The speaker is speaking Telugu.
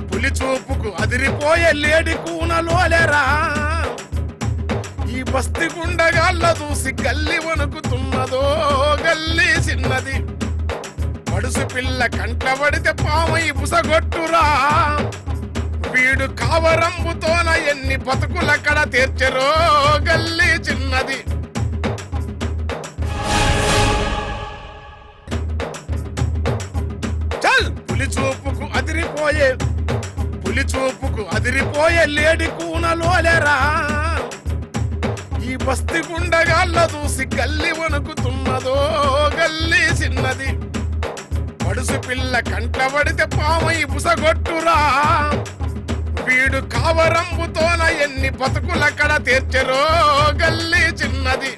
పులి చూపుకు అదిరిపోయే లేడి కూనలోలేరా ఈ బస్తి గుండగాళ్ళ దూసి గల్లి వణుకుతున్నదో గల్లి చిన్నది పడుసు పిల్ల కంటబడితే పామై బుసగొట్టురా వీడు కావరంబుతోన ఎన్ని బతుకులక్కడ తీర్చరో గల్లి చిన్నది చల్ పులి చూపుకు అదిరిపోయే లేడి కూనలోలేరా ఈ బస్తి గుండగాళ్ళ దూసి గల్లి వణుకుతున్నదో గల్లి చిన్నది పడుసు పిల్ల కంటబడితే పామై బుసగొట్టురా వీడు కావరంబుతోన ఎన్ని బతుకులక్కడ తీర్చరో గల్లి చిన్నది